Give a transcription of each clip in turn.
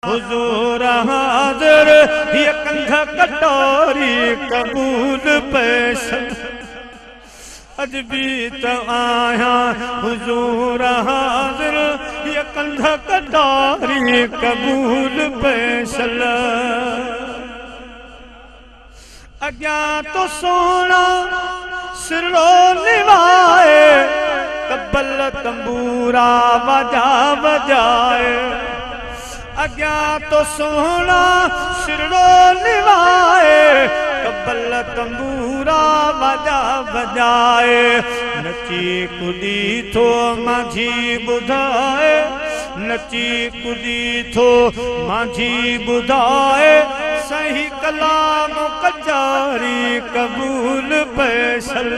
हुजूर हाज़िर ये कंध कटोरी कबूल पैसन अज भी तो आया हुजूर हाज़िर ये कंध कटोरी कबूल पैसन अग्या तो सोना सिरो निभाए कब्बल तंबूरा बजा बजाए अग्या तो सोना सिरो निभाए कब्बल तंबूरा बजा बजाए नची कुदी थो माझी बुधाए नची कुदी थो माझी बुधाए सही कलाम कचारी कबूल पैसल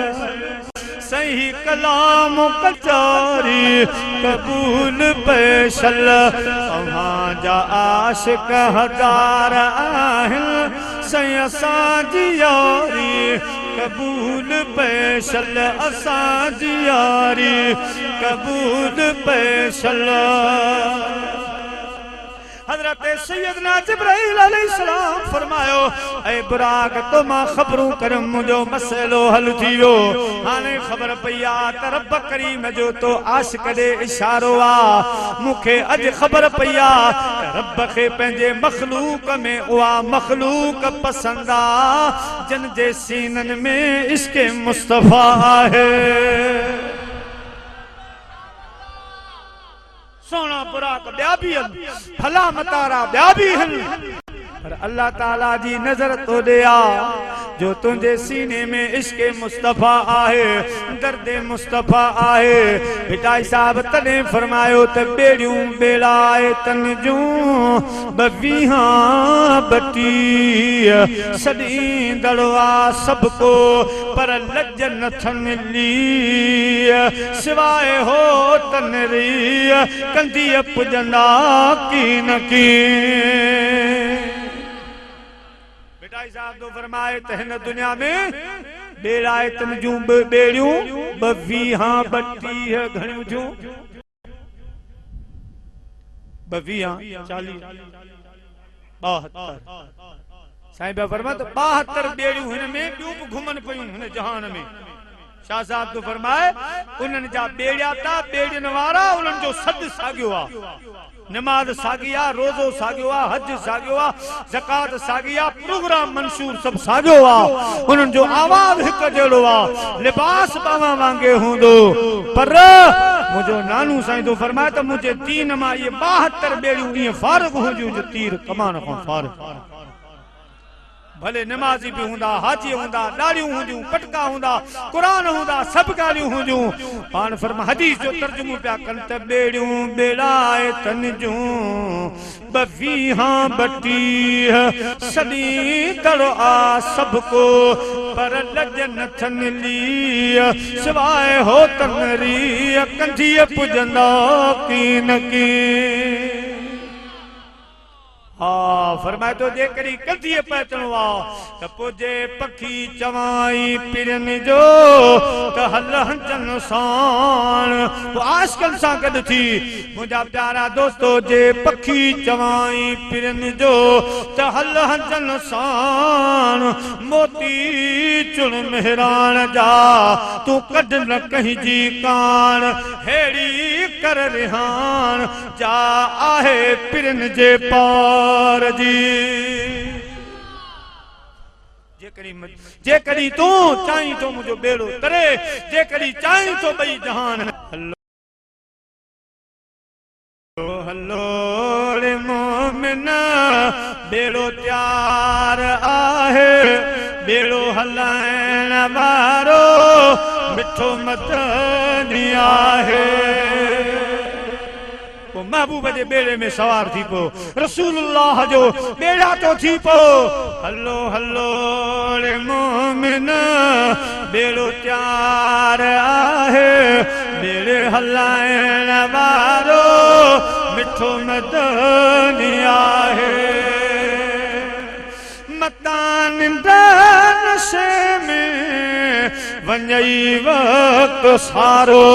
सही कलाम कचारी कबूल पैसल अव्हां जा आशिक हजार आहिन सही असांजी यारी कबूल पैसल असांजी यारी कबूल पैसल हजरत सैयदना जिब्राइल अलैहिस्सलाम फरमायो ऐ बुराक तो मां खबरूं करम मुझो मसलो हल थियो हाने खबर पया त रब करीम जो तो आशिक दे इशारो आ मुखे अज खबर पया त रब खे पंहिंजे मखलूक में उहा मखलूक पसंद आ जन जे सीनन में इश्क मुस्तफा है सोना बुराक ॿिया बि आहिनि भला मतारा ॿिया बि आहिनि पर अल्लाह ताला जी नज़र तो दे आ जो तुझे सीने में इश्क मुस्तफा आहे दर्द मुस्तफा आहे पिताई साहब तने फरमायो त बेड़ियूं बेड़ाए तन जूं बवीहा बटी सदी दड़वा सबको पर लज नथ मिली सिवाय हो तनरी कंदी पुजंदा की न की साहब तो फरमाए त हिन दुनिया में बेड़ाए तन जूं बेड़ियूं बवीहा बटी घणियूं जूं बवीहा 40 72 साईं बा फरमा तो 72 बेड़ियूं हिन में ॿियूं बि घुमन पयूं हिन जहान में शाह साहब तो फरमाए उन्हनि जा बेड़िया ता बेड़ियन वारा उन्हनि जो सद सागियो आ नमाज सागिया रोजो सागियो आ हज सागियो आ ज़कात सागिया प्रोग्राम मंशूर सब सागियो आ उन्हनि जो आवाज हिक जहिड़ो आ लिबास बावा वांगे हूंदो पर मुझो नानू साईं तो फरमाए त मुझे दीन मां ये 72 बेड़ियूं ईअं फारिग हुजूं जो तीर कमान खां फारिग भले नमाजी भी हुंदा हाजी हुंदा दाढ़ियूं हुंदियूं पटका हुंदा कुरान हुंदा सब ॻाल्हियूं हुंदियूं पाण फरमा हदीस जो तर्जुमो पिया कनि त बेड़ियूं बेड़ाए तन जूं बवीहा बटी सदी दड़ो आ सबको पर लज नथ मिली सिवाय हो तनरी कंधी पुजंदा की न की हाँ फरमाए तो जे करी कंधी पहुचणो आ त पोजे पखी चवाई पिरन जो त हल हंचन साण आशिकन सां गॾु थी मुंहिंजा प्यारा दोस्तो जे पखी चवाई पिरन जो त हल हंचन साण मोती चुण मेहरान जा तूं कढ न कहीं जी कान हेड़ी कर रिहान जा आहे पिरन जे पार जी जे कड़ी तू चाहीं तो मुझो बेड़ो तरे जे कड़ी चाहीं तो बई जहान हलो हलो रे मोमिना बेड़ो त्यार आहे बेड़ो हलाइण वारो मिठो मदनी आहे महबूब जे बेड़े में सवार थी पो रसूलुल्लाह जो बेड़ा तो थी पो हलो हलो रे मोमिन बेड़ो त्यार आहे बेड़े हलाइण वारो मिठो मदनी आहे मतान नशे में वञई वक्त सारो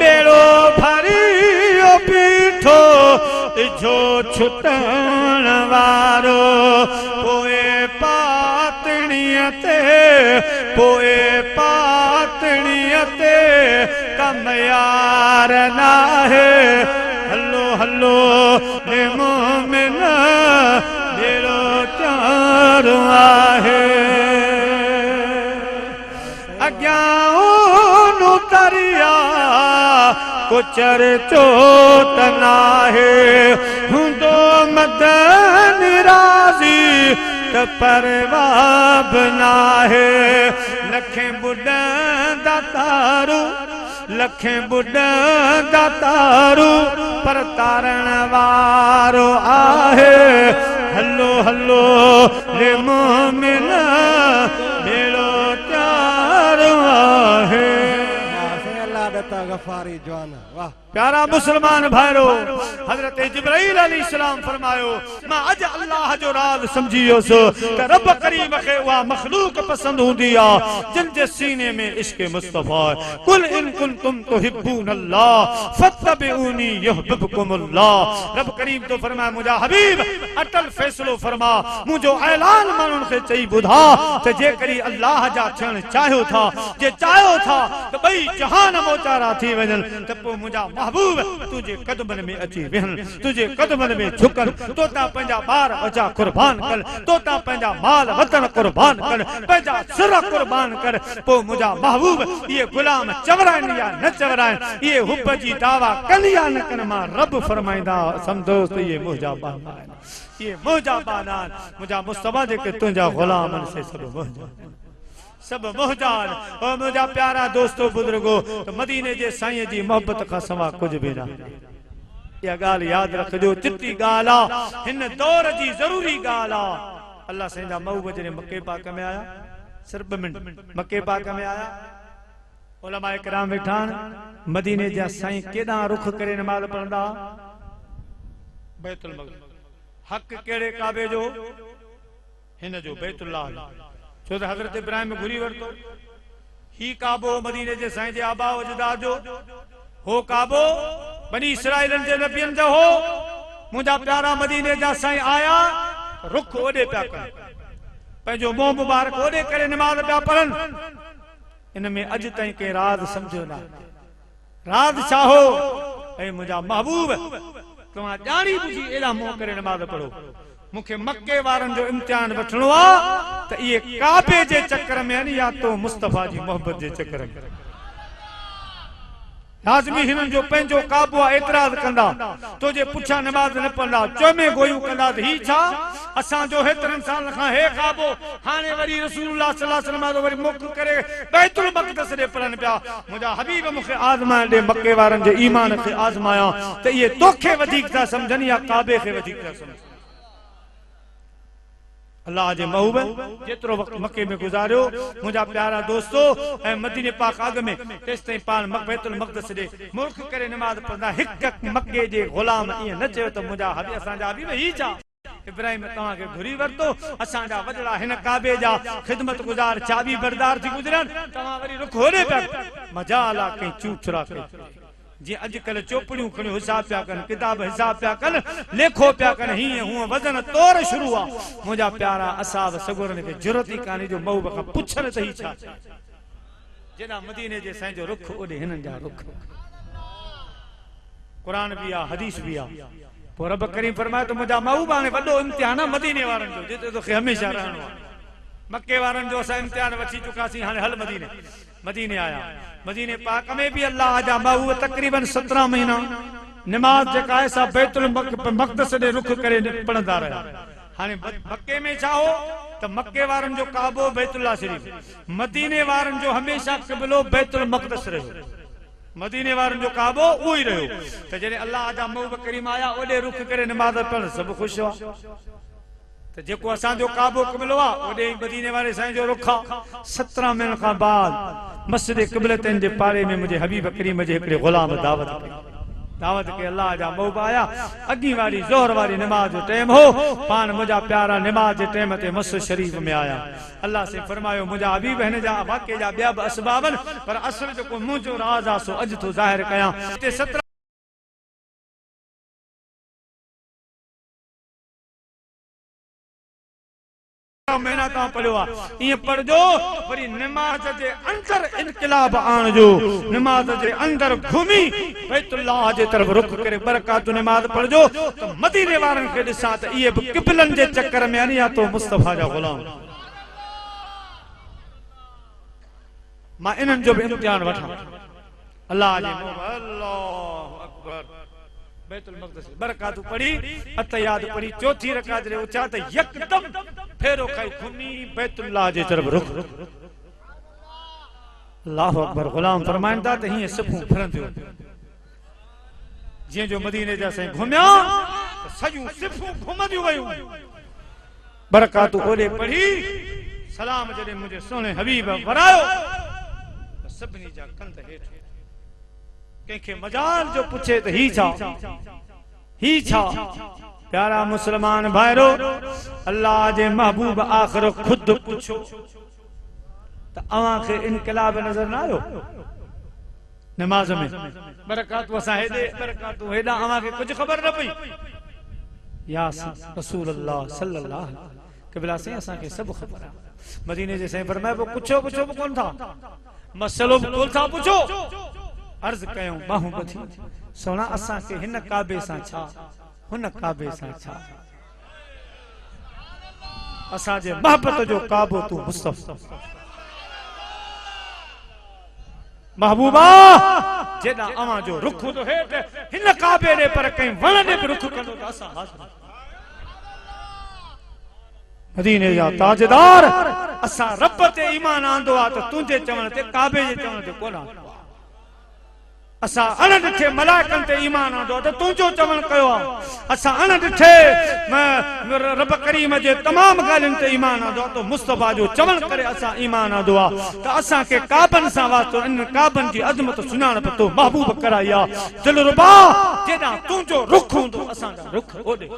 बेड़ो भरी बीठो जो छुटण वारो पोए पातणीअ ते कम यार नाहे हलो हलो ने मोमिन बेड़ो चारो आहे अग्यां तरिया कुचर चोट नाहे हुंदो मदन राज़ी त परवाब नाहे लखें बुढ़न दातारू लखें बुढ़न दातारू पर तारण वारो आहे हलो हलो ले मोमिन बेड़ो चारो आहे गफारी जवान वाह प्यारा मुसलमान भाइरो हजरत जिब्राइल अलैहिस्सलाम फरमायो मां अज अल्लाह जो राज समझियोसि त रब करीम खे उहा मखलूक पसंद हुंदी आ जिन जे सीने में इश्क मुस्तफा कुल इन कुंतुम तुहिब्बून अल्लाह फत्तबिऊनी युहिब्बुकुमुल्लाह रब करीम तो फरमाया मुंहिंजा हबीब अटल फैसलो फरमा मुंहिंजो ऐलान माण्हुनि खे चई ॿुधा त जेकॾहिं अल्लाह जा थियण चाहियो था जे चाहियो था त ॿई जहान मोचारा थी वञनि त पोइ मुंहिंजा महबूब तुझे कदमन में अची वेहन तुझे कदमन में झुकन तो ता पंजा बार बचा कुर्बान कर तो ता पंजा माल वतन कुर्बान कर पंजा सिर कुर्बान कर पो मुंजा महबूब ये गुलाम चवराइन या न चवराइन ये हुब जी दावा कलिया न कन मां रब फरमाइंदा समझो तो ये मुंजा बाना ये मुंजा बाना मुंजा मुस्तफा जेके तुंजा गुलामन से सब मोहजान और मुझा प्यारा दोस्तों बुजुर्गो तो मदीने जे साईं जी मोहब्बत का सवा कुछ भी ना या गाल याद रखजो चिट्टी गाला इन दौर जी जरूरी गाला अल्लाह सैंदा महबूब जने मक्के पाक में आया सिर्फ मिनट मक्के पाक में आया उलमा इकराम बैठान मदीने जा साईं केदा रुख करे नमाज पढ़ंदा बैतुल मक़दस हक केड़े काबे जो हिन जो बैतुल्लाह छो त हजरत इब्राहिम घुरी वरतो ही काबो मदीने जे साईं जे आबा अजदाद जो हो काबो बनी इसराइलन जे नबियन जो हो मुंजा प्यारा मदीने जा साईं आया रुख ओडे पिया कर पंहिंजो मुंह मुबारक ओडे करे नमाज पिया पढ़न इन में अज ताईं के राज समझो ना राज चाहो ऐ मुंजा महबूब तव्हां ॼाणी बुझी एड़ा मुंह करे नमाज पढ़ो मुखे मक्के वारन जो इम्तिहान वठणो आ त ये काबे जे चक्कर में न या तो मुस्तफा जी मोहब्बत जे चक्कर में लाज़मी हिनन जो पंहिंजो काबो एतराज कंदा तो जे पुछा नमाज न पढ़ंदा चोमे गोयू कंदा त ही छा असां जो हेतरन साल खां हे काबो हाने वरी रसूलुल्लाह सल्लल्लाहु अलैहि वसल्लम वरी मुख करे बैतुल मक़दस दे पढ़न पिया मुंजा हबीब मुखे आज़माए दे मक्के वारन जे ईमान खे आज़माया त ये तोखे वधीक था समझन या काबे खे वधीक था समझन अल्लाह जे महबूब जेतरो वक्त मक्के में गुजारियो मुंजा प्यारा दोस्तों ऐ मदीने पाक आग में तेस ताईं पान बैतुल मक़दस दे मुल्क करे नमाज पढ़ंदा हिक मक्के जे गुलाम इए न चयो त मुंजा हबीब असां जा हबीब ही छा इब्राहिम तव्हां के घुरी वरतो असां जा वडड़ा हिन काबे जा खिदमत गुजार चाबी बरदार थी गुजरन तव्हां वरी रुख होरे पिया मजाला के चूचरा के जी अजकल चोपड़ियों खणियो हिसाब पिया कन किताब हिसाब पिया कन लेखो पिया कन ही हुआ वजन तौर शुरू आ मुंजा प्यारा असाब सगुरन के जरूरत ही काने जो महबूब का पुछन त ही छा जेना मदीने जे साईं जो रुख ओडे हिनन जा रुख कुरान भी आ हदीस भी आ पो रब करीम फरमाए तो मुंजा महबूब ने वडो इम्तिहान मदीने वारन जो जेते तो हमेशा रहणो मक्के वारन जो असां इम्तिहान वठी चुकासी हाने हल मदीने मदीने आया मदीने पाक में भी अल्लाह जा महबूब तकरीबन 17 महीना नमाज जेका ऐसा बैतुल मक़दस दे रुख करे पढ़ंदा रहा हाने मक्के में चाहो तो मक्के वारन जो काबो बैतुल्लाह शरीफ मदीने वारन जो हमेशा क़िबलो बैतुल मक़दस रहो मदीने वारन जो काबो उही रहो त जने अल्लाह जा महबूब करीम आया ओडे रुख करे नमाज पढ़ सब खुश हुआ तो जेको असां जो काबो क़िबलो आ ओडे मदीने वाले साईं जो रुख 17 महीने का बाद मस्जिद क़िबलतैन जे पारे में मुझे हबीब करीम जे हिकड़े गुलाम दावत के अल्लाह जा महबूब आया अगी वाली जोहर वाली नमाज जो टाइम हो पान मुझा प्यारा नमाज जे टाइम ते मस्जिद शरीफ में आया अल्लाह से फरमायो मुझा हबीब हिन जा वाक़े जा ॿिया बि असबाबन पर असल जो को मुंहिंजो राज आ सो अज तो ज़ाहिर कया 17 महीना ता पढ़ियो आ ये पढ़जो वरी नमाज जे अंदर इनकलाब आणजो नमाज जे अंदर घुमी बैतुल्लाह जे तरफ रुख करे बरकात नमाज पढ़जो तो मदीने वारन के दिसा त ये किबलन जे चक्कर में आनी आ तो मुस्तफा जा गुलाम मां इनन जो भी इम्तिहान वठा अल्लाह जे अल्लाहु अकबर बैतुल मक़दस बरकात पढ़ी अतयाद पढ़ी चौथी रकात रे उचा त यकदम फेरो खाई घुमी बैतुल्लाह जे तरफ रुख अल्लाहु अकबर गुलाम फरमाइंदा त ही सफू फिरंदियो जे जो मदीने जा से घुमया सजू सफू घुमदियो वयो बरकात ओले पढ़ी सलाम जदे मुझे सोने हबीब वरायो सबनी जा कंध हेठ के मजाल जो पूछे तो ही छा प्यारा मुसलमान भाईरो अल्लाह जे महबूब आखिर खुद पूछो तो अवा के इनकलाब नजर ना आयो नमाज में बरकात वसा हेदे बरकात हेदा अवा के कुछ खबर न पई या रसूल अल्लाह सल्लल्लाहु अलैहि वसल्लम क़िबला से असा के सब खबर आ मदीने जे से फरमाए वो कुछो कौन था मसलो कोन था पूछो अर्ज कयो बाहू बथी सोना असा के हिन काबे सा छा हुन काबे सा छा असा जे मोहब्बत जो काबो तू मुस्तफा महबूबा जेदा अवा जो रुख तो हेठ हिन काबे रे पर कई वण ने रुख कंदो त असा हाज़िर मदीने जा ताजदार असा रब ते ईमान आंदो आ तो तुझे चवण ते काबे जे चवण ते कोन आंदो असा अण ॾिठे मलाइकनि ते ईमान आंदो त तुंहिंजो चवण कयो आहे असा अण ॾिठे रब करीम जे तमाम ॻाल्हियुनि ते ईमान आंदो त मुस्तफा जो चवण करे असा ईमान आंदो आहे त असा के काबन सां वास्तो इन काबन जी अज़मत सुञाणप तो महबूब कराई आहे दिलरुबा जेॾां तुंहिंजो रुख हूंदो असांजा रुख ओॾे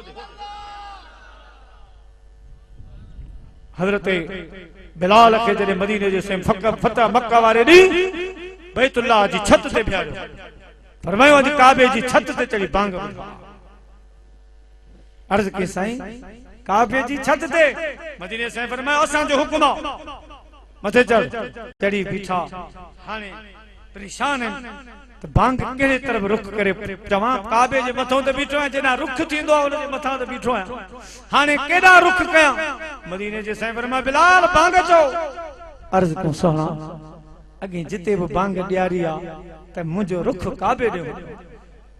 हज़रत बिलाल के जॾहिं मदीने जे से फतह मक्का वारे ॾींहुं बैतुल्लाह जी छत ते बिहारियो फरमायो अॼु काबे जी छत ते चढ़ी बांग अर्ज के साईं काबे जी छत ते मदीने से फरमायो असांजो हुक्म आहे मथे चढ़ चढ़ी बीठा हाणे परेशान आहिनि त बांग कहिड़े तरफ़ रुख करे चवां काबे जे मथां ते बीठो आहियां जेॾां रुख थींदो आहे उन जे मथां ते बीठो आहियां हाणे केॾा रुख कयां मदीने जे साईं फरमायो बिलाल बांग चओ अर्ज को सोना अगे जिते भी बांग ॾियारी आ त मुझो रुख काबे ॾे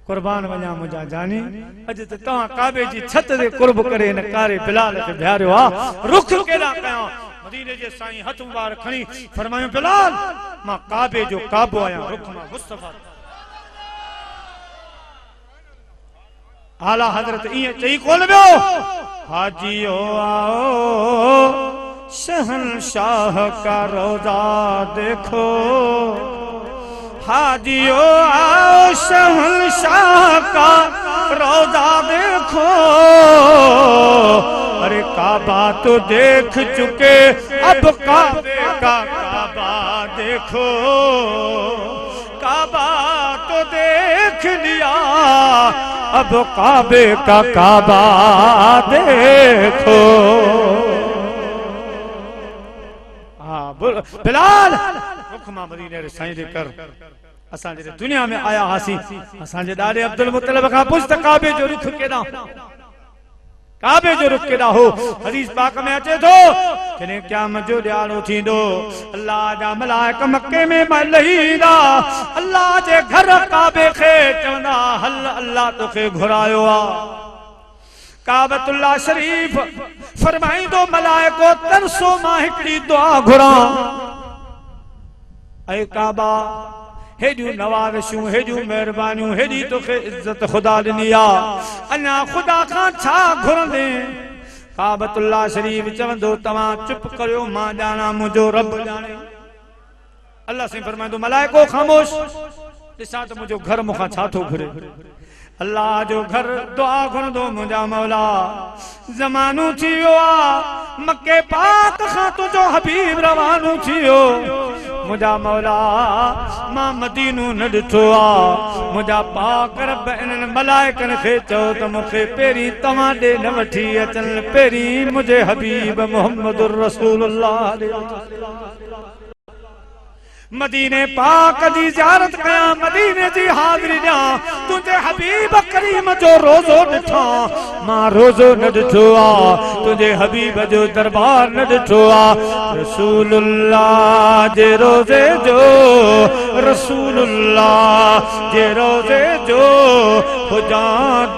कुर्बान वञा मुंहिंजा जानी अॼु त तव्हां काबे जी छत ते कुर्ब करे न कारे बिलाल खे बिहारियो आ रुख केॾा कयां मदीने जे साईं हथ मुबारक खणी फरमायो बिलाल मां काबे जो काबो आहियां रुख मां मुस्तफा आला हज़रत ईअं चई कोन वियो हाजियो आओ शहंशाह का रोजा देखो हाजियो आओ शहंशाह का रोजा देखो अरे काबा तो देख चुके अब काबे का काबा देखो काबा तो देख लिया अब काबे का काबा देखो बिलाल हुक्मा मदीने रे साईं दे कर असां जे दुनिया में आया हासी असां जे ॾाॾे अब्दुल मुत्तलिब खां पुछ त काबे जो रुख केॾा काबे जो रुख केॾा हो हदीस पाक में अचे थो जॾहिं क़यामत जो ॾियारो थींदो अल्लाह जा मलाइक मक्के में लहींदा अल्लाह जे घर काबे खे चवंदा हल अल्लाह तोखे घुरायो आहे काबतुल्लाह शरीफ फरमाइंदो मलाइको तरसो मां हिकड़ी दुआ घुरां ऐ काबा हेडियूं नवाज़िशूं हेडियूं मेहरबानियूं हेडी तोखे इज्जत खुदा ॾिनी आहे अञा खुदा खां छा घुरंदे काबतुल्लाह शरीफ चवंदो तव्हां चुप करियो मां ॼाणा मुंहिंजो रब ॼाणे अल्लाह साईं फरमाइंदो मलाइको ख़ामोश ॾिसां त मुंहिंजो घर मूंखां छा थो घुरे अल्लाह जो घर दुआ घुरंदो मुंहिंजा मौला ज़मानो थी वियो आहे मके पाक खां तुंहिंजो हबीब रवानो थी वियो मुझा मौला मां मदीनो न ॾिठो आ मुझा पाक रब इन्हनि मलाइकनि खे चओ त मूंखे पहिरीं तव्हां ॾे न वठी अचनि पहिरीं मुझे हबीब मोहम्मदुर रसूलुल्लाह मदीने पाक जी ज़ियारत कया मदीने जी हाज़िरी ॾियां तुझे हबीब करीम जो रोज़ो ॾिठा मां रोज़ो न ॾिठो आ तुझे हबीब जो दरबार न ॾिठो आ रसूलुल्लाह जे रोज़े जो रसूलुल्लाह जे रोज़े जो हुजा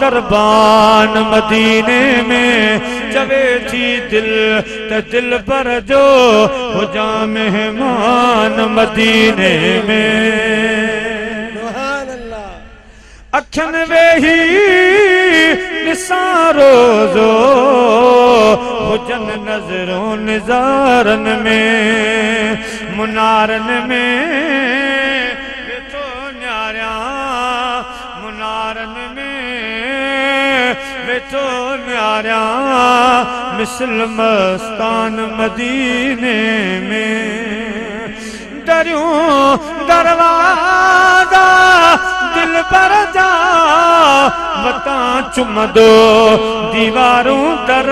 दरबान मदीने में चवे थी दिल त दिल पर जो हुजा मेहमान मदीने में अखन वेही निसारो जो हुजन नजरों निजारन में मुनारन में वेठो न्यारा मुनारन में वेठो न्यारा मिसल मस्तान मदीने में दरियों दरवाजा दिल पर जा वता चुम दो दीवारों दर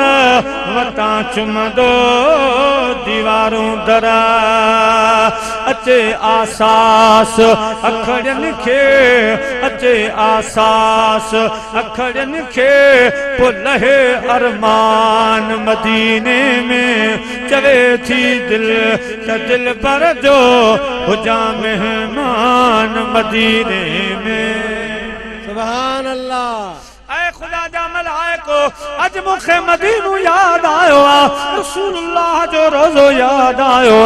वता चुम दो दीवारों दर अचे आसास अखड़न खे अचे आसास अखड़न खे पुलहे अरमान मदीने में चवे थी दिल त दिल पर जो हुजा मेहमान मदीने में सुभान अल्लाह ऐ खुदा जा मलाइको अज मुखे मदीनो याद आयो आ रसूलुल्लाह जो रोज़ो याद आयो आ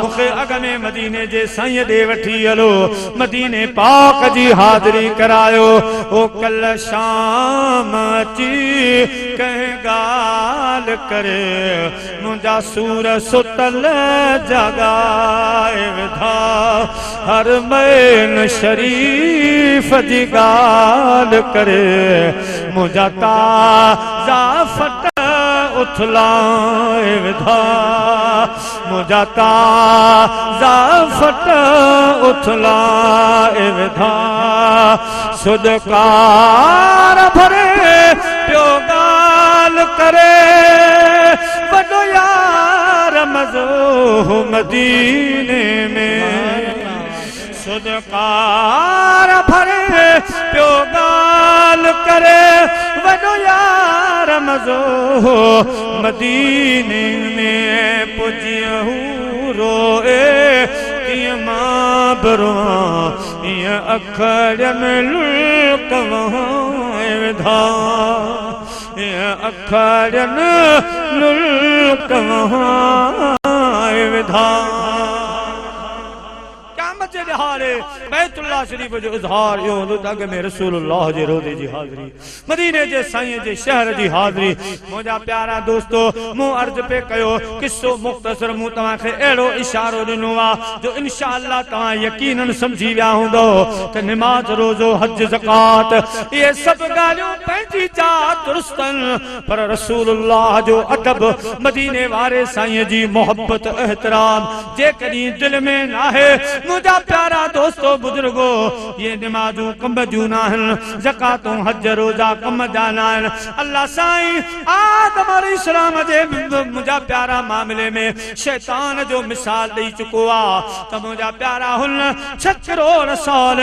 मुखे अग में मदीने जे साईं दे वठी हलो मदीने पाक जी हाज़िरी करायो ओ कल शाम अची कहीं गाल करे मुंजा सूर सुतल जगाए विधा हर मैन शरीफ जी गाल करे मुझा ताज़ा फट उथलाए विधा मुझा ताज़ा फट उथलाए विधा सुदकार भरे प्यो गाल करे वॾो यार मज़ो मदीने में सुदकार भरे प्यो गाल करे वॾो यार मज़ो मदीने में पुॼियो रोए कीअं मां बरों ईअं अखड़नि लुल्कवाए विधा ईअं अखड़नि लुल्कवाए विधा बैतुल्लाह शरीफ जो इज़हार यो हुंदो त में रसूलुल्लाह जे रोज़े जी हाज़िरी मदीने जे साईं जे शहर जी हाज़िरी मुझा प्यारा दोस्तो मूं अर्ज़ पे कयो किस्सो मुख्तसर मूं तव्हां खे अहिड़ो इशारो ॾिनो आहे जो इंशाअल्लाह तव्हां यकीनन समझी विया हूंदो त निमाज़ रोज़ो हज ज़कात इहे सभु ॻाल्हियूं पंहिंजी जात दुरुस्तनि पर रसूलुल्लाह जो अदब मदीने वारे साईं जी मोहब्बत एहतराम जेकॾहिं दिल में नाहे मुझा प्यारा दोस्तों बुजुर्गो ये नमाजूं कम जूं नाहिन ज़कातूं हज रोज़ा कम जा नाहिन अल्लाह साईं आदम अलैहिस्सलाम जे मुझा प्यारा मामले में शैतान जो मिसाल ॾेई चुको आहे त मुझा प्यारा हुन 6 करोड़ साल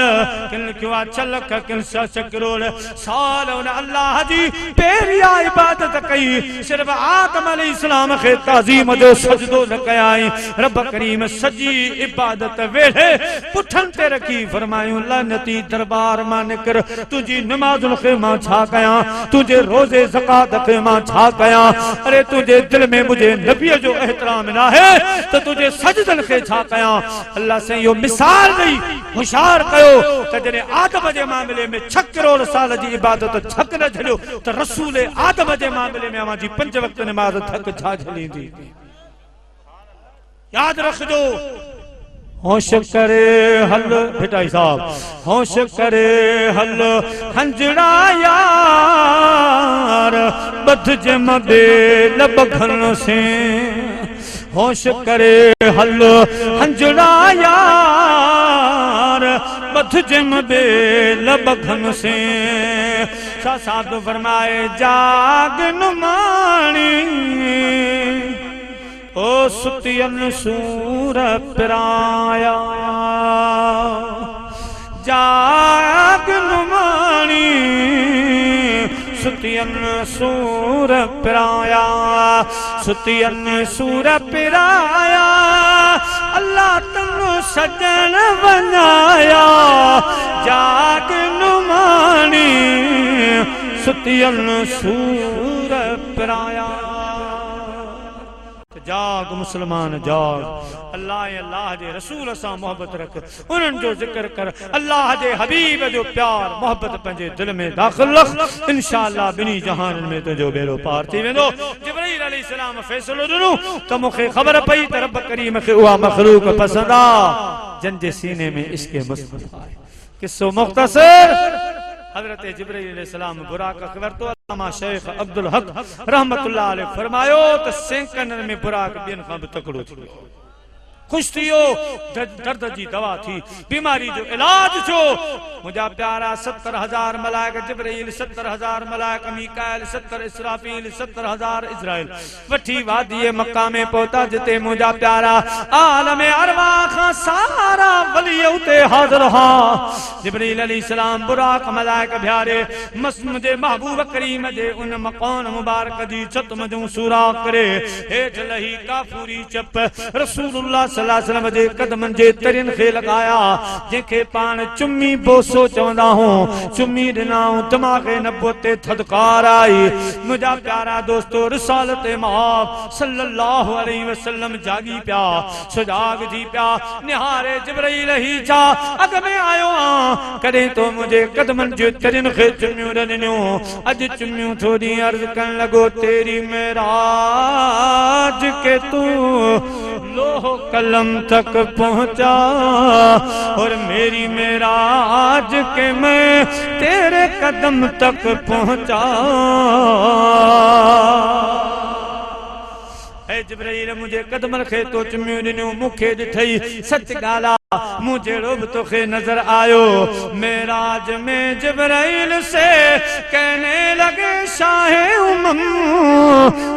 किन क्यों चलक किन 6 करोड़ साल उन अल्लाह जी पहिरिया इबादत कई सिर्फ आदम अलैहिस्सलाम खे ताज़ीम जो सजदो न कयाई रब करीम सजी इबादत वेढ़े पुठन ते रखी फरमायूं लानती दरबार मां निकर तुझी नमाज़ुल खे मां छा कयां तुझे रोज़े ज़कात खे मां छा कयां अरे तुझे दिल में मुझे नबी जो एहतराम न है तो तुझे सजदन खे छा कयां अल्लाह से यो मिसाल ॾेई होशियार कयो त जॾहिं आदम जे मामले में 6 करोड़ साल जी इबादत थक न झलियो त रसूल आदम जे मामले में अवां जी 5 वक्त नमाज थक छा झलींदी याद रखजो होश करे हल भिटाई साहब होश करे हल हंजड़ा यार बद जम बे लबखन से होश करे हल हंजड़ा यार बथ जिम बे लबघन से शाह साहब तो फरमाए जाग नुमानी ओ सुतियन सूर पिराया जाग नुमानी सुतियन सूर पिराया सुतियन सूर पिराया अल्लाह तनु सजन बनाया जाग नुमानी सुतियन सूर पिराया जाग मुसलमान जाग अल्लाह अल्लाह जे रसूल सां मोहब्बत रख उन्हनि जो जिक्र कर अल्लाह जे हबीब जो प्यार मोहब्बत पंहिंजे दिल में दाखिल रख इंशाअल्लाह बिनी जहान में तुंहिंजो बेड़ो पार थी वेंदो जिब्राइल अलैहिस्सलाम फैसलो ॾिनो त मूंखे ख़बर पई त रब करीम खे उहा मखलूक पसंद आ जन जे सीने में इश्क मुस्तफा आहे किस्सो मुख्तसर हजरत जिब्राइल अलैहिस्सलाम बुराक वरतो अल्लामा शेख अब्दुल हक रहमतुल्लाह अलैह फरमायो त सेंकंडन में बुराक ॿियनि खां बि तकड़ो थी वियो खुश थियो दर्द जी दवा थी बीमारी जो इलाज छो मुझा प्यारा 70,000 मलाइक जिब्राइल 70,000 मलाइक मीकाइल 70 इसराफील 70,000 इजराइल वठी वादी मक्का में पहुंचा जिते मुझा प्यारा आलम अरवा खां सारा वली उते हाजिर हा जिब्राइल अलैहिस्सलाम बुराक मलाइक भ्यारे मुझे महबूब करीम जे उन मकान मुबारक जी छत मजू सूरा करे हेठ लही काफूरी चप रसूलुल्लाह सल्लल्लाहु अलैहि वसल्लम जे कदमन जे तरिन खे लगाया जेके पान चुम्मी बोसो चवंदा हो चुम्मी दिनाऊं दिमागे नबुवत ते थदकार आई मुझा प्यारा दोस्तो रिसालत महब सल्लल्लाहु अलैहि वसल्लम जागी पिया सुजाग जी पिया निहारे जिब्राइल ही जा अग में आयो आ कदे तो मुझे कदमन जे तरिन खे चुम्मियूं ॾिनियूं अज चुम्मियूं थोड़ी अर्ज करण लगो तेरी मेराज के तू लोह कलम तक पहुंचा और मेरी मेराज के मैं तेरे कदम तक पहुंचा ऐ जिब्राइल मुझे कदमन खे तो चुम्मियूं ॾिनियूं मूंखे ॾिठई सच ॻाल्हि मुझे रोब तो खे नजर आयो मेराज में जिब्राइल से कहने लगे शाहे उमम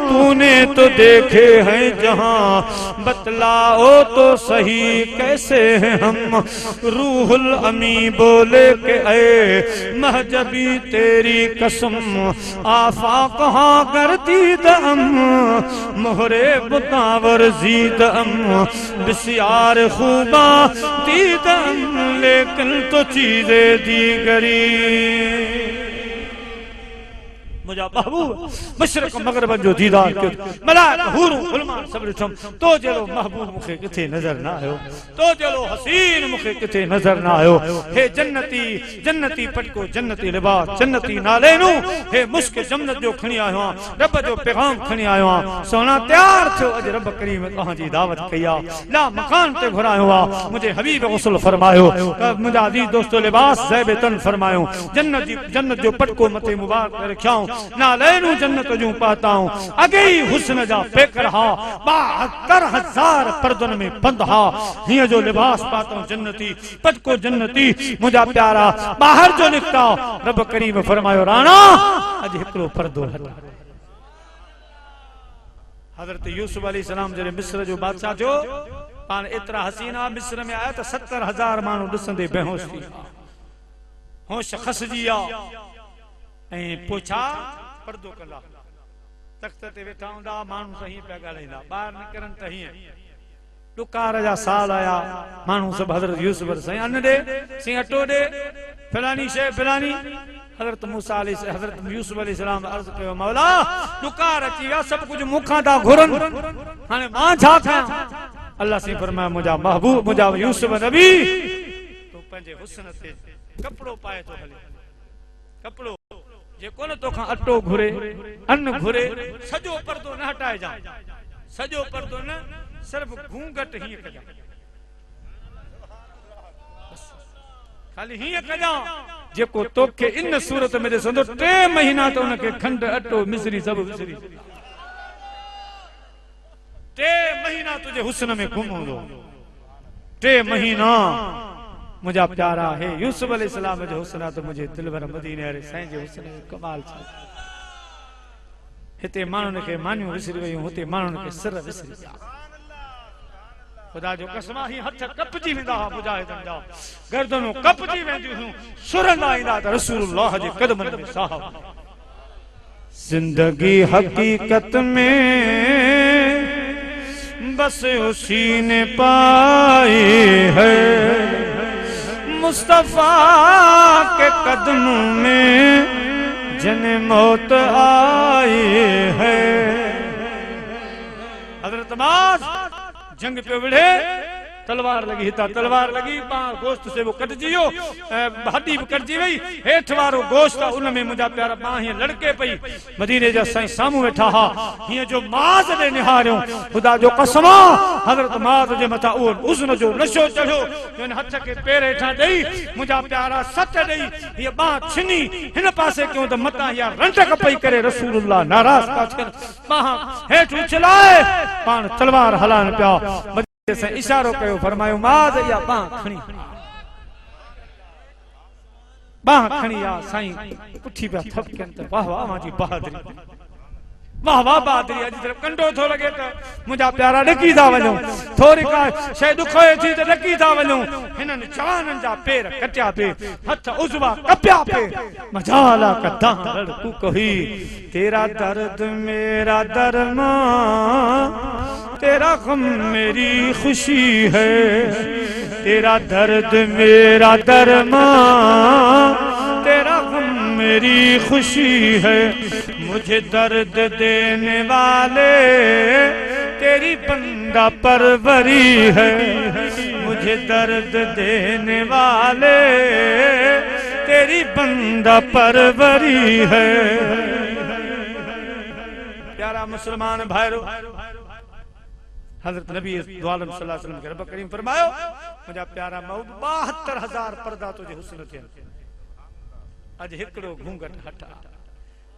तूने तो देखे हैं जहां बतलाओ तो सही कैसे हैं हम रूहुल अमी बोले के ऐ महजबी तेरी कसम आफाक हाँ करती दम मोहरे बुतावर जीद अम बिस्यार खूबा दीदम लेकिन तो चीजें दीगरी मुझा महबूब मशरक मगरब जो दीदार कयो मलाइक हूर गुलमान सब ॾिठम तो जहिड़ो महबूब मूंखे किथे नज़र न आयो तो जहिड़ो हसीन मूंखे किथे नज़र न आयो हे जन्नती जन्नती पटको जन्नती लिबास जन्नती नालेनू हे मुश्क जन्नत जो खणी आयो आहियां रब जो पैगाम खणी आयो आहियां सोना तैयार थियो अॼु रब करीम तव्हांजी दावत कई आहे ला मकान ते घुरायो आहे मुंहिंजे हबीब गुस्ल फरमायो मुंहिंजा अज़ीज़ दोस्तो लिबास ज़ैबतन फरमायो जन्नत जो पटको मथे मुबारक रखियाऊं नालैनू जन्नत जूं पाता हूं अगे ही हुस्न जा पेकर हा 72,000 पर्दन में बंद हा हिय जो लिबास पाता हूं जन्नती पटको जन्नती मुझा प्यारा बाहर जो निकता रब करीम फरमायो राणा अज हिकड़ो पर्दो हटा हजरत यूसुफ अलैहिस्सलाम जरे मिस्र जो बादशाह जो पान एतरा हसीना मिस्र में आया तो 70,000 मानू ॾिसंदे बेहोश थी होश खसजी आ ऐं पोछा पर्दो कंदा तख्त ते वेठा हूंदा माण्हू त हीअं पिया ॻाल्हाईंदा ॿाहिरि निकिरनि त हीअं ॾुकार जा साल आया माण्हू सभु हज़रत यूसुफ साईं अन्न ॾे साईं अटो ॾे फलानी शइ फलानी हज़रत मूसा हज़रत यूसुफ अलैहिस्सलाम अर्ज़ कयो मौला ॾुकार अची विया सभु कुझु मूंखां था घुरनि हाणे मां छा कयां अल्लाह साईं फरमाया मुंहिंजा महबूब मुंहिंजा यूसुफ नबी तो पंहिंजे हुस्न ते कपिड़ो पाए थो हले कपिड़ो जेको न तोखां अटो घुरे अन्न घुरे सॼो पर्दो न हटाए जा सॼो पर्दो न सिर्फ घूंघट हीअं कजा खाली हीअं कजा जेको तोखे इन सूरत में ॾिसंदो 3 महीना त उनखे खंड अटो मिसरी सभु विसरी टे महीना तुझे हुस्न में गुम हूंदो, टे महीना मुझा प्यारा है यूसुफ अलैहिस्सलाम जो हुस्न तो मुझे दिलबर मदीने वाले साईं जो हुस्न कमाल छा। हिते माण्हुनि खे मानियूं विसरी वयूं, हुते माण्हुनि खे सिर विसरी विया। खुदा जो कसम ही हथ कपजी वेंदा हुआ मुजाहिदनि जा, गर्दनूं कपजी वेंदियूं हुयूं, सुरंदा ईंदा त रसूलुल्लाह जे कदमनि में साहब। जिंदगी हकीकत में बस उसी ने पाई है, मुस्तफा के कदमों में जने मौत आई है। हजरत माज जंग पे विढ़े, तलवार लगी, हिता तलवार लगी, गोश्त से वो कट जियो, हड्डी भी कट जी वही, हेठ वारो गोश्त उनमें मुझा प्यारा बाह लड़के पई। मदीने जा साईं सामू वेठा हा, हिय जो माज दे निहारियो, खुदा जो कसम हजरत माज जे मथा उन उज़्न जो नशो चढ़ो, इन हथ के पैर हेठा देई मुझा प्यारा सट देई, हिय बाह छिनी हिन पासे क्यों त मथा या रंटक पई करे रसूलुल्लाह नाराज का थियन, बाह हेठ उछलाए पान तलवार हलान पिया। से इशारो कयो, फरमायो माज या बाह खणी, बाह खणी आ साईं पुठी पे थपकन त वाह वाह माजी बहादुरी, वाह वाह बहादुरी। अॼु तरफ कंडो थो लगे त मुंहिंजा प्यारा ॾकी था वञूं, थोरी का शइ ॾुखोए थी त ॾकी था वञूं। हिननि जवाननि जा पेर कटिया पे, हथ उज़वा कपिया पे, मजाला का दां लड़कू कही, तेरा दर्द मेरा दरमां, तेरा गम मेरी खुशी है, तेरा दर्द मेरा दरमां, तेरा गम मेरी खुशी है। मुझे दर्द देने वाले तेरी बंदा परवरी है, मुझे दर्द देने वाले तेरी बंदा परवरी है। प्यारा मुसलमान भाइरो, हजरत नबी दुआलम सल्लल्लाहु अलैहि वसल्लम के रब करीम फरमायो, मुझा प्यारा महबूब 72,000 पर्दा तुझे हुस्न थियन, अज हिकड़ो घूंघट हटा।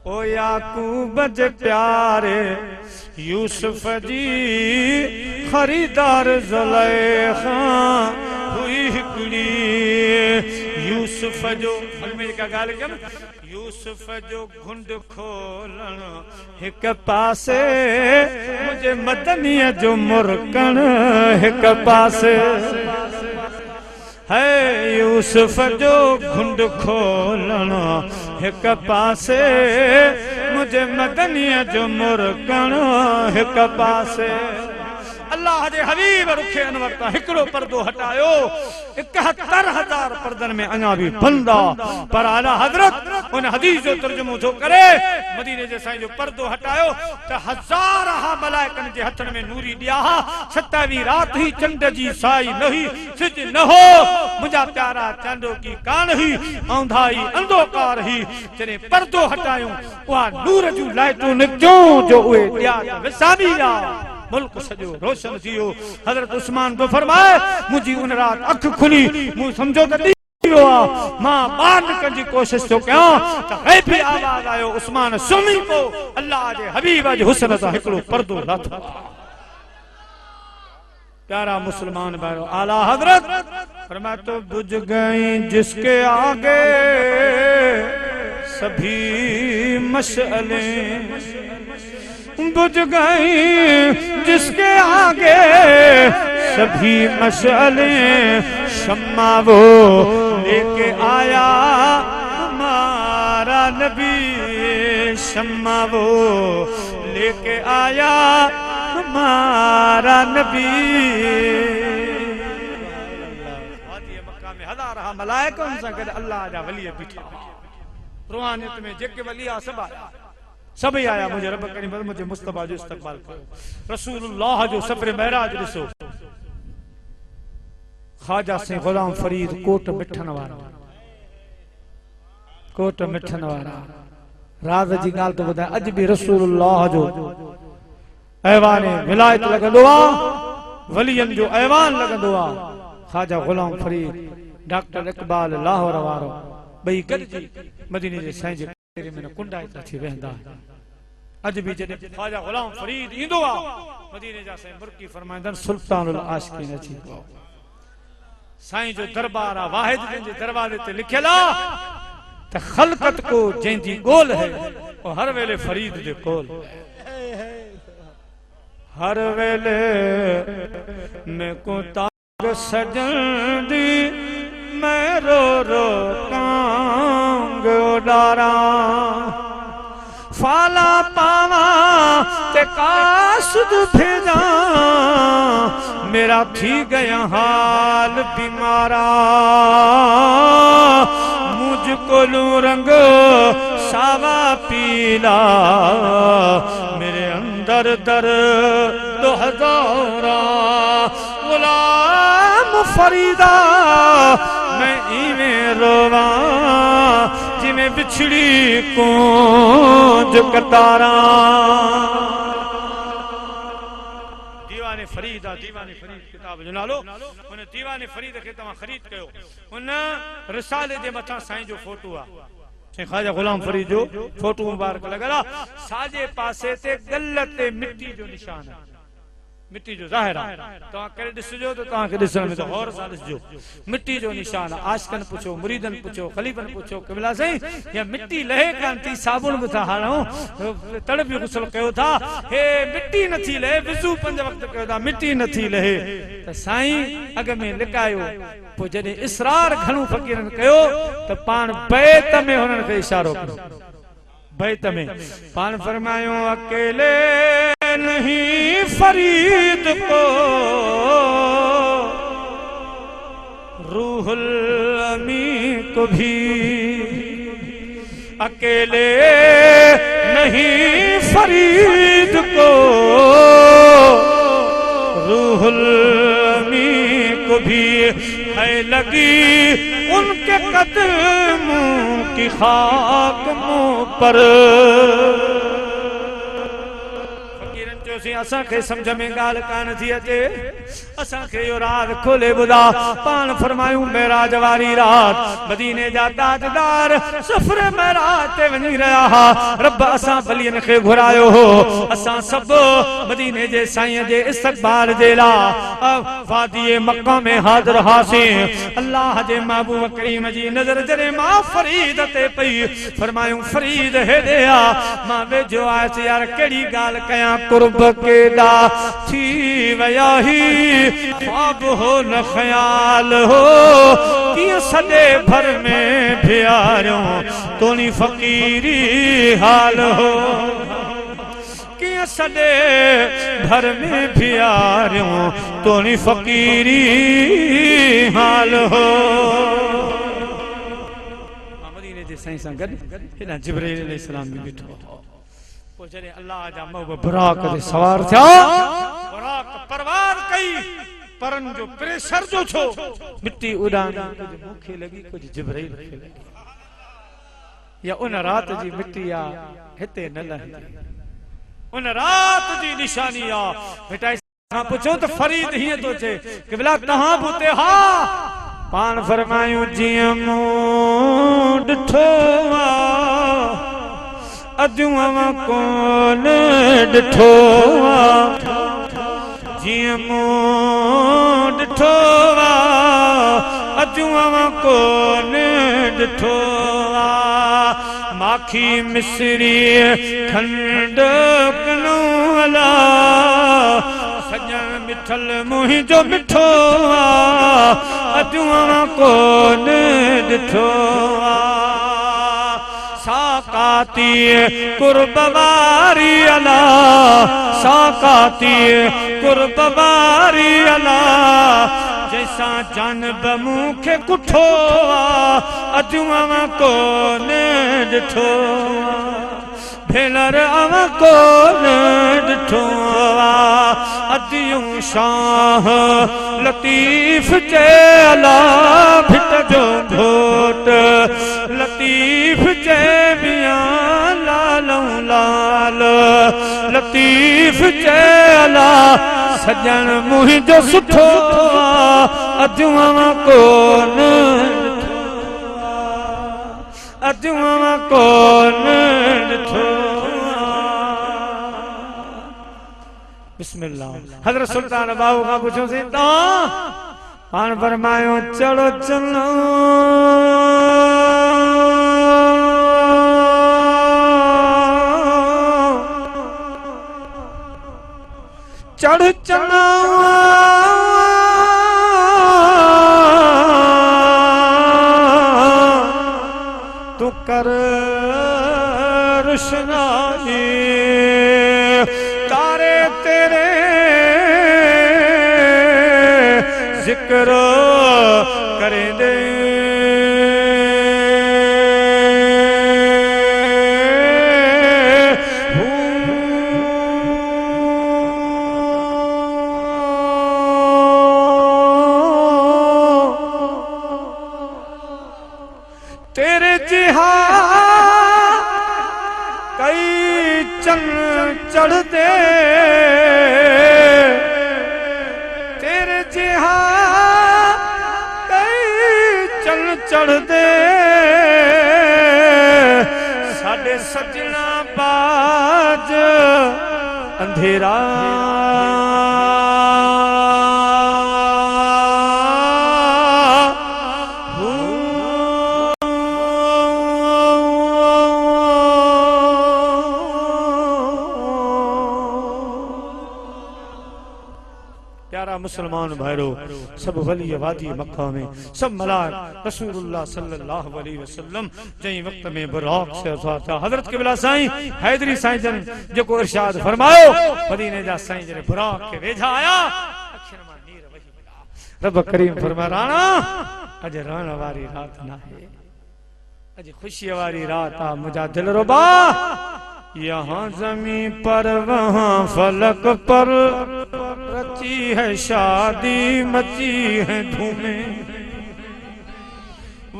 ओ याकूब जे प्यारे यूसुफ जी खरीदार ज़ुलैखा हुई हिकड़ी, यूसुफ जो में का गाल कन, यूसुफ जो घुंड खोलण हिक पासे, मुझे मदनीअ जो मुरकण हिक पासे है, यूसुफ जो घुंड खोलण हिक पासे, मुझे मदनीअ जो मुरकण हिक पासे। अल्लाह जे हबीब रुखे अनवर ता हिकड़ो पर्दो हटायो, 71,000 पर्दन में अञा भी बंदा, पर आला हजरत उन हदीस जो तर्जुमो थो करे, मदीने जे साईं जो पर्दो हटायो त 1000 मलाइकन जे हथन में नूरी दिया, 27 रात ही चंड जी साई नहीं, सिज न हो मुझा प्यारा चांदो की कान ही, औंधाई अंधोकार ही, जने पर्दो हटायो वा नूर जू लाइटूं निकजो जो उए दिया विसामी जा, मुल्क सजो रोशन थियो। हजरत उस्मान तो फरमाए, मुझी उन रात अख खुली, मु समझो त मां बार निकलण जी कोशिश तो कया त गैबी आवाज आयो, उस्मान सुमी को अल्लाह जे हबीब जे हुस्न ता हिकड़ो पर्दो लाथो। प्यारा मुसलमान भाइयों, आला हजरत फरमाया तो बुझ गई जिसके आगे सभी मशअले, बुझ गई जिसके आगे सभी मशअले, शम्मा वो लेके आया हमारा नबी, शम्मा वो लेके आया हमारा नबी। मक्का में 1000 मलाइकन सां गॾु अल्लाह जा वली बीठा, रूहानियत में जेके वली आ सब आया, सभी आया। मुझे रब करीम मुझे मुस्तफा जो इस्तकबाल कयो, रसूलुल्लाह जो सफर महराज ॾिसो, ख्वाजा से गुलाम फरीद कोट मिठन वारा, कोट मिठन वारा, राज जी ॻाल्हि तो ॿुधाए, अॼु बि रसूलुल्लाह जो ऐवान विलायत लगंदो आ, वलियन जो ऐवान लगंदो आ। ख्वाजा गुलाम फरीद, डॉक्टर इकबाल लाहौर वारो, ॿई गॾिजी मदीने जे साईं जे में कुंडाए थी वेंदा। अज भी जॾहिं ख्वाजा गुलाम फरीद ईंदो आहे मदीने जा साईं मुर्की फरमाईंदन सुल्तानुल आशिकीन अची पियो साईं जो दरबार आहे वाहिद जंहिंजे दरवाजे ते लिखियल आहे त ख़लक़त को जंहिंजी ॻोल्ह है वो हर वेले फरीद जे कोल हर वेले में को ताग सजन दी मैं रो रो कांग उडारा फाला पावा ते कासुद भेजा मेरा थी गया हाल बीमारा मुझको लू रंग सावा पीला मेरे अंदर दर 2000 गुलाम फरीदा मैं इवें रोवा जिमें बिछड़ी कूंज कतारा दीवाने फरीद किताब जो नालो उन दीवाने फरीद के तमा खरीद कयो उन रिसाले जे मथा साईं जो फोटो आ ख्वाजा गुलाम फरीद जो फोटो मुबारक लगल साजे पासे ते गल ते मिट्टी जो निशान है मिट्टी जो ज़ाहिर है तो करे दिसजो तो ता के दिसण में तो और सा दिसजो मिट्टी जो निशान आशिकन पुछो मुरीदन पुछो खलीफन पुछो किबला सही या मिट्टी लहे कांती साबुन बता हालो तड़ भी गुसल कयो था हे मिट्टी नथी लहे वजू 5 वक्त कयो था मिट्टी नथी लहे त साईं अग में लिकायो पो जने इसरार घणो फकीरन कयो त पान बैत में हुनन के इशारो कयो बैत में पान फरमायो अकेले नहीं फरीद को रूहुल अमी को भी अकेले नहीं फरीद को रूहुल अमी को भी है लगी उनके कदमों की खाक मुंह पर असा के समझ में गाल कान थी अचे असा के यो रात खोले बुदा पान फरमायूं मेराज वाली रात मदीने जा ताजदार सफर मेराज ते वनी रहा हा रब असा बलियन के घुरायो हो असा सब मदीने जे साईं जे इस्तकबाल जे ला वादी मक्का में हाजिर हासी अल्लाह जे महबूब करीम जी नजर जरे मां फरीद ते पई फरमायूं फरीद हे दया मां वेजो आस यार केड़ी गाल कया कुर्ब केदा थी वया ही ख्वाब हो न ख्याल हो कि सदे भर में भियारो तोनी फकीरी हाल हो कि सदे भर में भियारो तोनी फकीरी हाल हो मदीने जे साईं सा गड हेना जिब्राइल अलैहिस्सलाम भी बिठो जरे अल्लाह जा महबूब बुराक दे सवार था बुराक परवार कई परन जो प्रेशर जो छो मिट्टी उड़ान कुछ मुखे लगी कुछ जिब्राइल खे लगी या उन रात जी मिट्टी आ हिते न लही उन रात जी निशानी आ बेटा हां पूछो तो फरीद ही तो छे कि भला तहां बुते हा पान फरमायूं जियां मूं डिठो आ अजुआ कोन डिठो जियां मूं डिठो अजुआ कोन डिठो माखी मिसरी खंड कनोला सजन मिठल मुहिंजो मिठो अजुआ कोन डिठो साकाती कुर्बवारी अला साकाती कुर्बवारी अला जैसा जानब मुखे कुठो अजुआ कोन डिठो भेलर अव कोन डिठो अदियूं शाह लतीफ चे अला भिट जो घोट लतीफ चे मियां लालों लाल लतीफ चे अला सजन मुहिंजो सुठो अजुआ कोन अजुआ कोन डिठो बिस्मिल्लाह। हजरत सुल्तान बाबू का पूछो से तो आन फरमायो चलो चलो चढ़ चलो तू कर रुशनाई तारे तेरे जिक्र करें दे तेरे जिहा कई चल चढ़ दे तेरे जिहा कई चल चढ़ दे साडे सजना बाज अंधेरा मुसलमान भाइरों सब वली वादी मक्का में सब मलाक रसूलुल्लाह सल्लल्लाहु अलैहि वसल्लम जई वक्त में बुराक से था हजरत क़िबला साईं हैदरी साईं जन जेको इरशाद फरमायो मदीने जा साईं जने बुराक के वेझा आया अखिन मां नीर वही विया रब करीम फरमा राणा अज रण वारी रात ना है अज खुशी वारी रात आ मुझा दिल रुबा यहाँ जमी पर वहाँ फलक पर रची है शादी मची है धूमें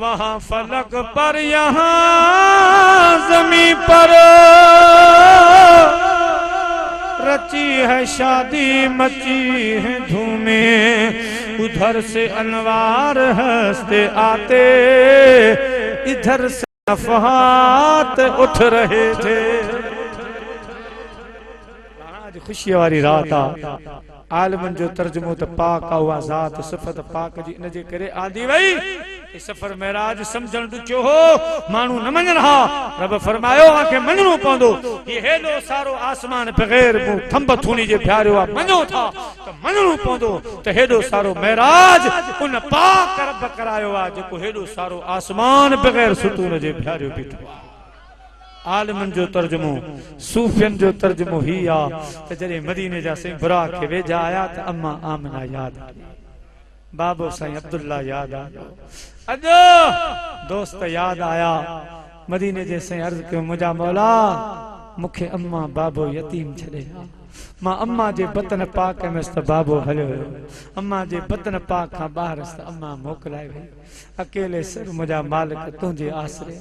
वहाँ फलक पर यहाँ जमी पर रची है शादी मची है धूमें उधर से अनवार हंसते आते इधर से अफहात उठ रहे थे आज खुशी वारी रात आ आलमन जो तर्जुमो त पाक हुआ जात सिफत पाक जी इन जे करे आंदी वई ए सफर मेराज समझण दुचो हो मानू न मञन हा रब फरमायो आके मञणो पवंदो ये हेलो सारो आसमान बगैर मु थंब थूनी जे प्यारो आ मञो था त मञणो पवंदो त हेडो सारो मेराज उन पाक रब करायो आ जेको हेडो सारो आसमान बगैर सुतून जे प्यारो बीठो आ आलमन जो तर्जुमो सूफियन जो तर्जुमो ही आ त जरे मदीने जा से बुराक के वेझा आया त अम्मा आमना याद आ बाबो साईं अब्दुल्ला याद आ अजो दोस्त याद आया मदीने जे से अर्ज के मुझा मौला मुखे अम्मा बाबो यतीम छड़े मां अम्मा जे बतन पाक में त बाबो हलियो अम्मा जे बतन पाक का बाहर अम्मा मोकलाए वई अकेले सर मुझा मालिक तुझे आसरे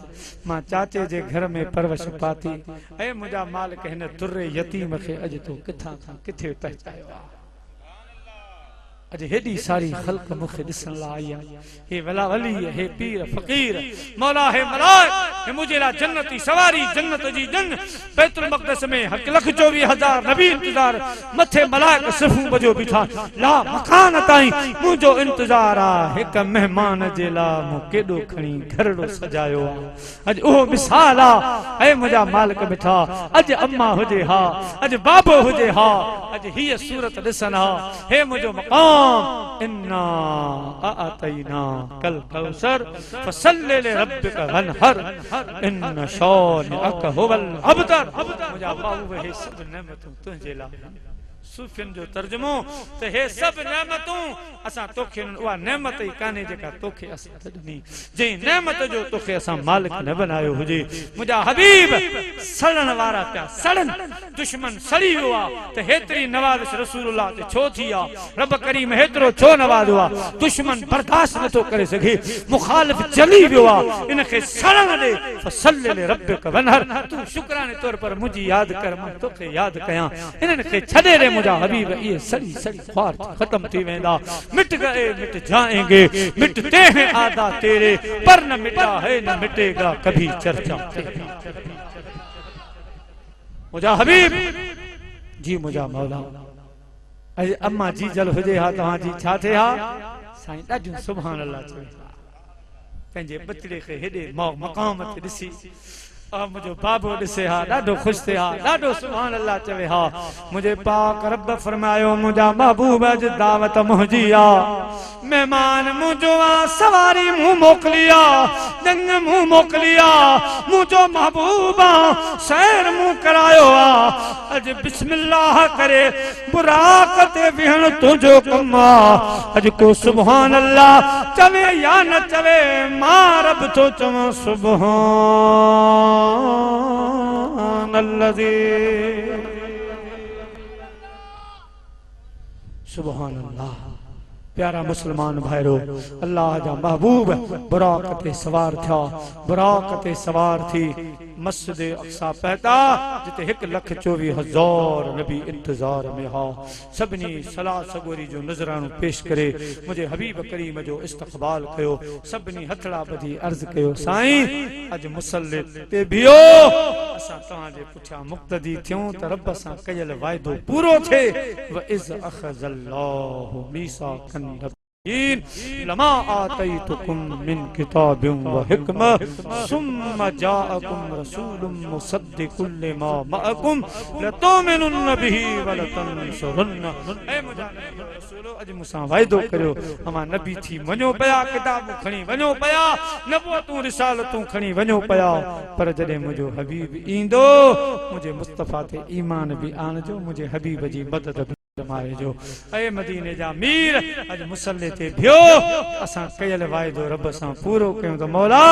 मां चाचे जे घर में परवश पाती ऐ मुझा मालिक हिन तुर्रे यतीम के अज तो किथा खां किथे पहुंचायो अज हेडी सारी खल्क मुखे दिसन ला आई हे वला वली हे पीर फकीर मौला है मलाइक हे मुझे ला जन्नती सवारी जन्नत जी जन बैतुल मक़दस में 1,24,000 नबी इंतजार मथे मलाइक सिफू बजो बिठा ला मकान ताई मुजो इंतजार आ एक मेहमान जे ला मु केडो खणी घरड़ो सजायो आ अज ओ मिसाल आ ए मुजा मालिक बिठा अज अम्मा हुजे हा अज बाबो हुजे हा अज ही सूरत दिसन हा हे मुजो मकाम इन्ना आतैना कल कौसर फसल्लि लिरब्बिका वनहर इन शानिअक हुवल अबतर मुझा बाबू हे सब नेमतूं तुझे ला सूफियन जो तर्जुमो तो हे सब नेमतूं असा तोखे उहा नेमत ही काने जेका तोखे असा दनी जे नेमत जो तोखे असा मालिक न बनायो हुजे मुझा हबीब सड़न वारा प्या सड़न दुश्मन सड़ी हुआ तो हेतरी नवाज़ रसूलुल्लाह ते छो थी आ रब करीम हेतरो छो नवाज़ हुआ दुश्मन बर्दाश्त न तो करे सके मुखालिफ जली हुआ इनके सड़न दे फसल्लि लिरब्बिका वनहर तू शुक्राने तौर पर मुझी याद कर मैं तोखे याद कया इनके छदे रे मुझा हबीब ये सड़ी सड़ी ख्वार खत्म थी वेंदा मिट गए मिट जाएंगे मिटते हैं आदा तेरे पर न मिटा है न मिटेगा कभी चर्चा तेरी मुझा हबीब जी मुझा मौला अॼु अम्मा जी जल हुजे हा तव्हांजी छा थे हा साईं ॾाढियूं सुभान अल्लाह चवे पंहिंजे बचड़े खे हेॾे मक़ाम ते ॾिसी मुझे बाबो ॾिसे हा ॾाढो ख़ुशि थिए हा ॾाढो सुभान अल्लाह चवे हा मुझे पाक रब फरमायो मुंहिंजा महबूब अॼु दावत मुंहिंजी आ मेहमान मुंहिंजो आ सवारी मूं मोकिली आ जंग मूं मोकिली आ मुंहिंजो महबूब आ सैर मूं करायो आ अॼु बिस्मिल्लाह करे बुराक ते विहण तुंहिंजो कमु आ अॼु को सुभान अल्लाह चवे या न चवे मां रब थो चवां सुभान अल्लाह प्यारा मुसलमान भाइरो अल्लाह जा महबूब बुराक ते सवार थिया बुराक ते सवार थी मस्जिद अक्सा पहुता जिते 1,24,000 नबी इंतजार में हा सभिनी सलाह सगोरी जो नजरानो पेश करे मुझे हबीब करीम जो इस्तक़बाल कयो सभिनी हथड़ा बधी अर्ज कयो साईं अज मुसल्ले ते बियो असां तव्हांजे पुठियां मुक्तदी थियूं त रब सां कयल वाइदो पूरो थे व इज़ अख़ज़ल्लाहु मीसाक़न लमा आतैतुकुम मिन किताबिन व हिकमा सुम्मा जाअकुम रसूलुम मुसद्दिकुन लिमा मअकुम लतुमिनुन बिही व लतंसुरुन ए मुझा रसूलो अज मुसां वाइदो करियो अमा नबी थी वञो पिया किताब खणी वञो पिया नबूतूं रिसालतूं खणी वञो पिया पर जॾहिं मुंहिंजो हबीब ईंदो मुंहिंजे मुस्तफ़ा ते ईमान बि आणजो मुंहिंजे हबीब जी मदद जो ऐ मदीने जा मीर अज मुसल्ले ते बियो असां कयल वाइदो रब सां पूरो कयूं त मौला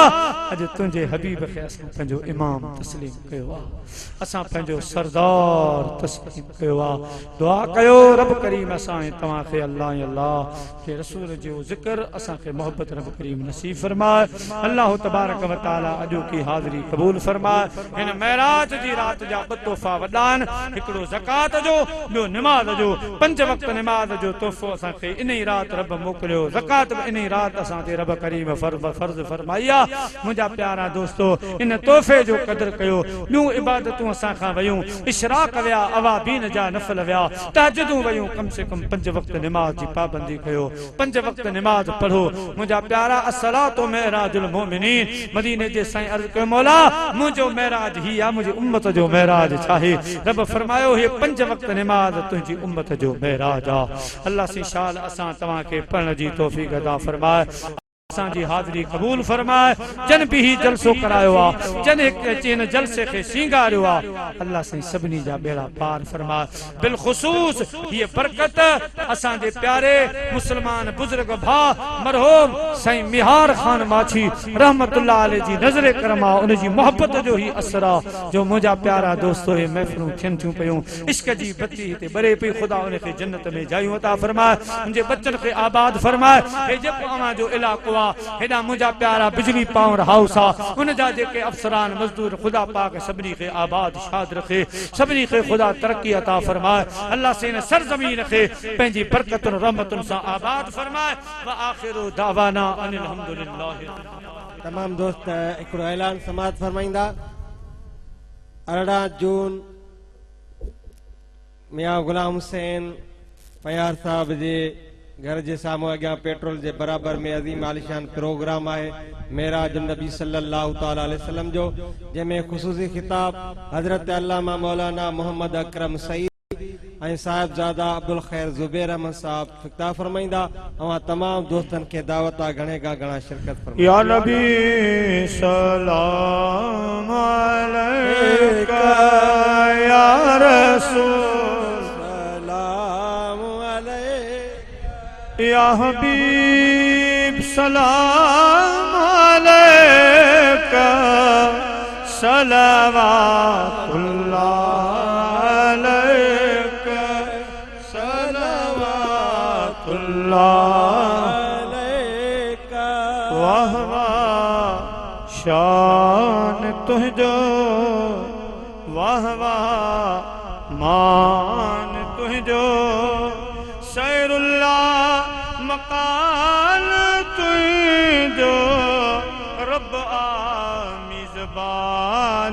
अज तुंहिंजे हबीब खे असां पंहिंजो इमाम तस्लीम कयो आहे असां पंहिंजो सरदार तस्लीम कयो आहे दुआ कयो रब करीम असां तव्हां खे अल्लाह अल्लाह के रसूल जो ज़िक्र असां खे मोहब्बत रब करीम नसीब फरमाए अल्लाह तबारक व तआला अॼो की हाज़िरी क़बूल फरमाए हिन महराज जी रात जा ॿ तोहफ़ा वॾा आहिनि हिकिड़ो ज़कात जो ॿियो निमाज़ जो 5 वक्त निमाज़ जो तोहफ़ो असां खे इन ई रात रब मोकिलियो ज़कात इन ई रात असां ते रब करीम फर्ज़ फरमाई आहे मुंहिंजा प्यारा दोस्तो इन तोहफ़े जो क़दर कयो ॿियूं इबादतूं असां खां वयूं इशराक विया अवाबीन जा नफ़ल विया तहज्जुदूं वयूं कम से कम 5 वक्त निमाज़ जी पाबंदी कयो 5 वक्त निमाज़ पढ़ो मुंहिंजा प्यारा अस्सलातु मेराजुल मोमिनीन मदीने जे साईं अर्ज़ कयो मौला मुंहिंजो मेराज ही आहे मुंहिंजी उम्मत जो मेराज छाहे रब फरमायो हे 5 वक्त निमाज़ तुंहिंजी उम्मत जो मेराज आ अल्लाह सी शाल असां तव्हां खे पढ़ण जी तौफ़ीक़ अता फरमाए असां जी हाज़िरी क़बूल फरमाए जन भी ही जलसो करायो आ जन चीन जलसे खे सिंगारियो आ अल्लाह साईं सभिनी जा बेड़ा पार फरमाए बिलख़ुसूस ये बरकत असां जे प्यारे मुसलमान बुजुर्ग भा मरहूम साईं मिहार खान माछी रहमतुल्लाह अलैहि जी नज़रे करमा उन जी मोहब्बत जो ही असर आ जो मुंहिंजा प्यारा दोस्तो हे महफ़िलूं थियनि थियूं पयूं इश्क जी बत्ती हिते बरे पई खुदा उन खे जन्नत में जायूं अता फरमाए मुंहिंजे बच्चन खे आबाद फरमाए हे जेको अवां जो इलाक़ो हेॾा मुंहिंजा प्यारा बिजली पावर हाउस आ उन जा जेके अफसरान मजदूर खुदा पाक सभिनी खे आबाद शाद रखे सभिनी खे खुदा तरक्की अता फरमाए अल्लाह से इन सरज़मीन खे पंहिंजी बरकतुन रहमतुन सां आबाद फरमाए व आखिरु दावाना अनिल हम्दुलिल्लाह तमाम दोस्त हिकिड़ो ऐलान समाज फरमाईंदा 18 जून मियां गुलाम हुसैन पयार साहब जे घर जे साम्हूं अॻियां पेट्रोल जे बराबर में अज़ीम आलिशान प्रोग्राम आहे मेराज नबी सल्लल्लाहु तआला अलैहि वसल्लम जो जंहिंमें ख़ुसूसी खिताब हज़रत अल्लामा मौलाना मोहम्मद अकरम सईद ऐं साहिबजादा अब्दुल खैर ज़ुबैर अहमद साहब ख़िताब फरमाईंदा ऐं तमाम दोस्तनि खे दावत आहे घणे खां घणा शिरकत फरमाईंदा या नबी सलाम अलैका या रसूल सलाम या हबीब सलाम अलैका सलावतुल्लाह अलैका सलावतुल्लाह अलैका वाह वाह शान तुझो वाह वाह मान तुझो सैरुल्लाह मकान तुझो रब आ मिज़बान